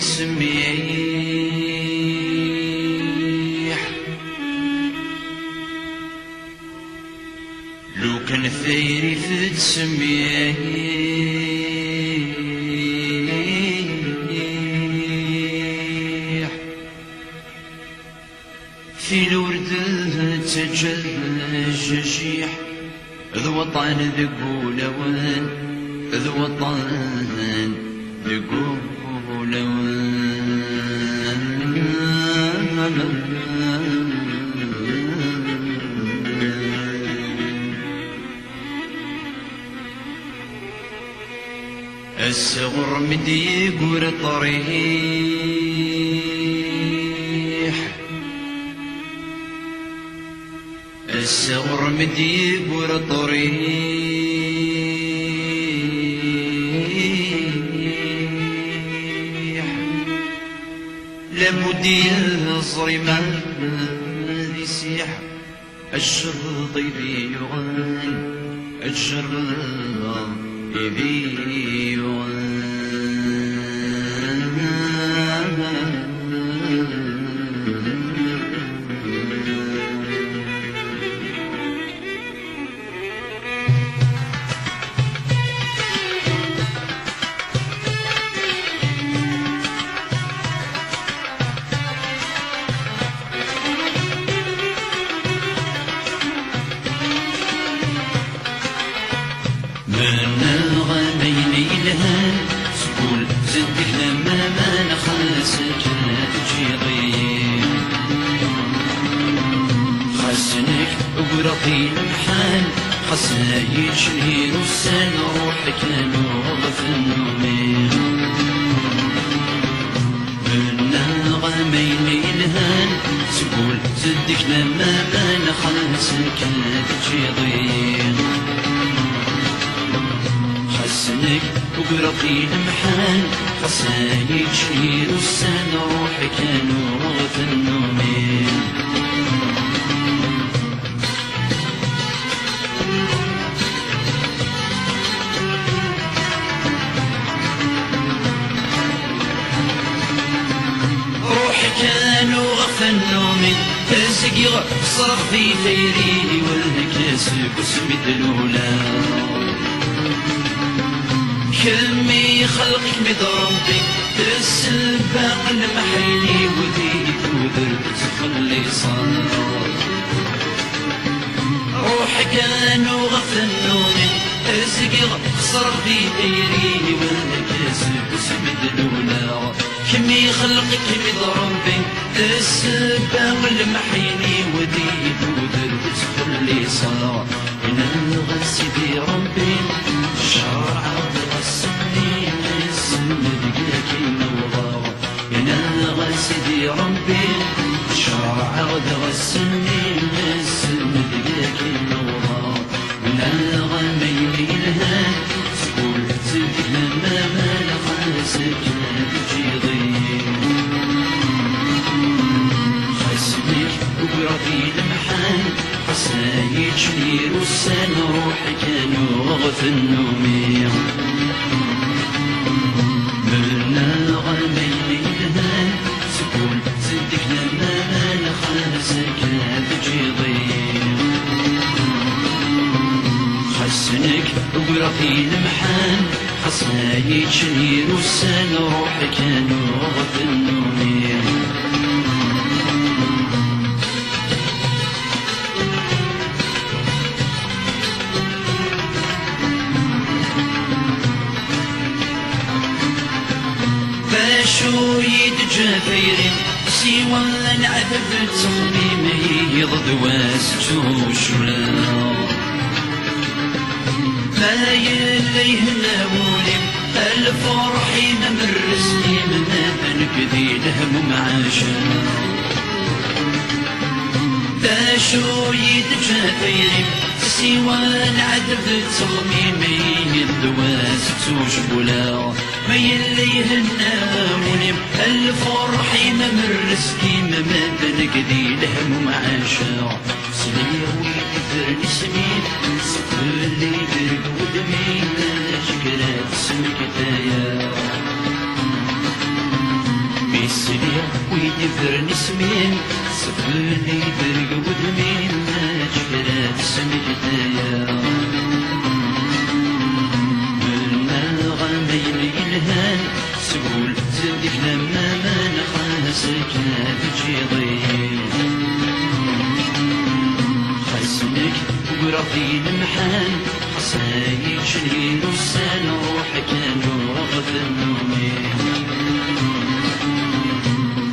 تسميح لو كان ثيري في تسميح في الورد تجشيح ذو وطن ذقولوان ذو وطن ذقولوان الصغر مدي يقور طريح الصغر مدي يقور طريح لابد يصري ما ذي سيح الشرط يبيغان الشرط يبيغان من غنيني لهان سقول زدك لما ما نخلصك تجي ضيق خسنك وقرطي المحال خسنا يشهير السن روحك نوض في النومين من غنيني لهان سقول زدك لما ما نخلصك تجي ضيق حسنك وقرطي المحال خسايد شهير السن روحك نور في النومين روحك نور في النومين تسقي صرخ في ثيري والهكاس قسمي دلولا كمي خلقك مضربي تسبق المحيلي وذيك وذربت تخلي صار روحك انو غفنوني ازقي صار في ديريني والنكاس بسم دلولا كمي خلقك مضربي تسبق المحيلي وذيك وذربت تخلي صار من الغسي ربي شرع سيدي ربي شرع غدغ السنين السن دقيق النوار من الغمين الهان تقول سيدي لما ما لخاسك تجي ضيق خسنك وقرطي المحال خسايد شنير والسن روحك نوغ في النومير من الغمين الهان تقول صدق لما ما لخاسك تجي ضيق خسنك وقرطي المحال خسايد شنير والسن روحك نوغ في النومير شو يتجافيرين سوى العذب تصميمي يضدواس جوشلا ما يليه ناولي الفرح ممرسني من نكذي لهم معاشا لا شو يتجافيرين سوى العذب تصميمي يضدواس جوشلا ما يليه الناوني الفرح ممرسكي ما بنقدي لهم معاشا سليوي كثر اسمي سكر اللي درب ودمي شكرات سمك تايا يسلي ويدفر نسمين سفلي درق ودمين ما جفرات سمجدايا منا غامين الهان سقول زندك لما ما نخاسك بجي ضيق حسنك وقرطي المحان حسايك شنين وسان روحك كانوا رغد النومين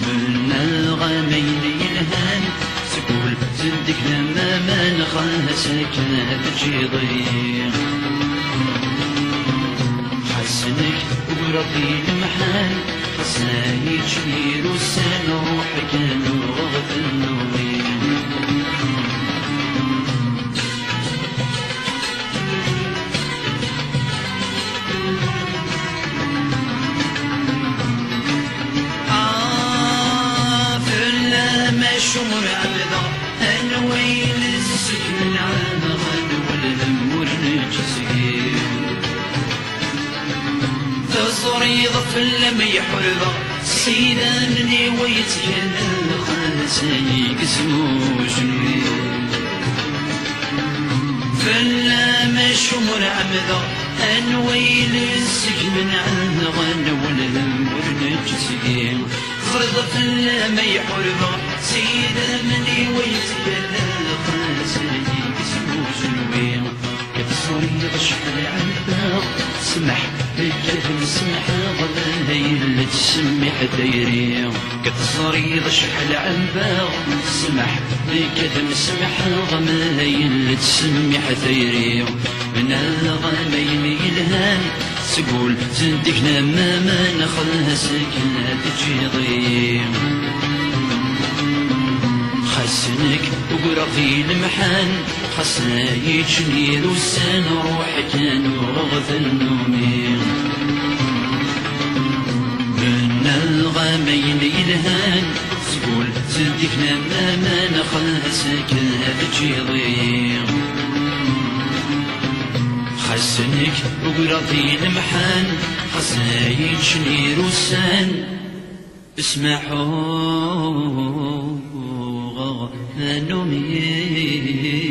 منا غامين الهان سقول زندك لما ما نخاسك بجي ضيق حسنك وقرطي المحان حسايك شنين وسان روحك كانوا رغد النومين شمر عبدا أنا ويل السجن العالم والهم والنجسين تصريض في اللم يحرض سيدانني ويتكلم خاسي قسمو جنين فلما شمر عبدا أنا ويل السجن العالم والهم والنجسين فرض في اللم يحرض سيدا مني ويتبلى خاسي اسمه جنوين كتصري غشحل عالباغ سمح الجهل سمح غلاهي اللي تسمح دايري كتصري غشحل عالباغ سمح الجهل سمح غماهي اللي تسمح دايري من الغمين الهان سقول زندك لما ما نخلها سكنة تجي ضيم حسنك وقرطي المحان حسايك شنير وسان روحك كانوا رغث النومين من الغامين الهان سقول زندك لما ما نخلها سكنة تجي ضيم حسنك وقرطي المحان حسايك شنير وسان اسمحوا غنومي